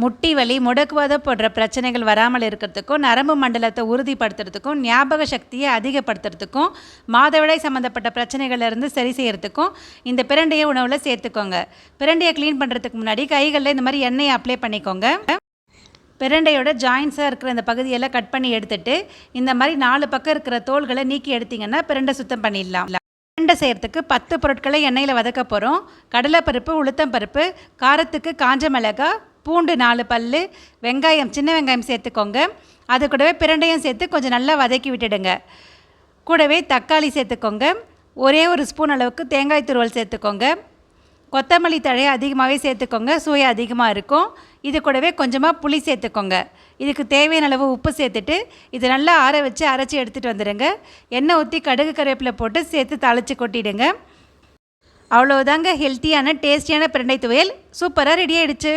முட்டி வலி, முடக்குவாதம் போன்ற பிரச்சனைகள் வராமல் இருக்கிறதுக்கும், நரம்பு மண்டலத்தை உறுதிப்படுத்துறதுக்கும், ஞாபக சக்தியை அதிகப்படுத்துறதுக்கும், மாதவிடாய் சம்மந்தப்பட்ட பிரச்சனைகள்லேருந்து சரி செய்கிறதுக்கும் இந்த பிரண்டையை உணவில் சேர்த்துக்கோங்க. பிரண்டையை க்ளீன் பண்ணுறதுக்கு முன்னாடி கைகளில் இந்த மாதிரி எண்ணெயை அப்ளை பண்ணிக்கோங்க. பிரண்டையோட ஜாயின்ஸாக இருக்கிற இந்த பகுதியெல்லாம் கட் பண்ணி எடுத்துட்டு இந்த மாதிரி 4 பக்கம் இருக்கிற தோள்களை நீக்கி எடுத்திங்கன்னா பிரண்டை சுத்தம் பண்ணிடலாம். பிரண்டை செய்கிறதுக்கு 10 பொருட்களை எண்ணெயில் வதக்க போகிறோம். கடலைப்பருப்பு, உளுத்தம்பருப்பு, காரத்துக்கு காஞ்ச மிளகாய், பூண்டு 4 பல்லு, வெங்காயம், சின்ன வெங்காயம் சேர்த்துக்கோங்க. அது கூடவே பிரண்டையும் சேர்த்து கொஞ்சம் நல்லா வதக்கி விட்டுடுங்க. கூடவே தக்காளி சேர்த்துக்கோங்க. ஒரே 1 ஸ்பூன் அளவுக்கு தேங்காய் துருவல் சேர்த்துக்கோங்க. கொத்தமல்லி தழையை அதிகமாகவே சேர்த்துக்கோங்க, சுவை அதிகமாக இருக்கும். இது கூடவே கொஞ்சமாக புளி சேர்த்துக்கோங்க. இதுக்கு தேவையான அளவு உப்பு சேர்த்துட்டு இது நல்லா ஆற வச்சு அரைச்சி எடுத்துகிட்டு வந்துடுங்க. எண்ணெய் ஊற்றி கடுகு கருவேப்பிலை போட்டு சேர்த்து தாளித்து கொட்டிடுங்க. அவ்வளோதாங்க, ஹெல்த்தியான டேஸ்டியான பிரண்டை துவையல் சூப்பராக ரெடி ஆகிடுச்சு.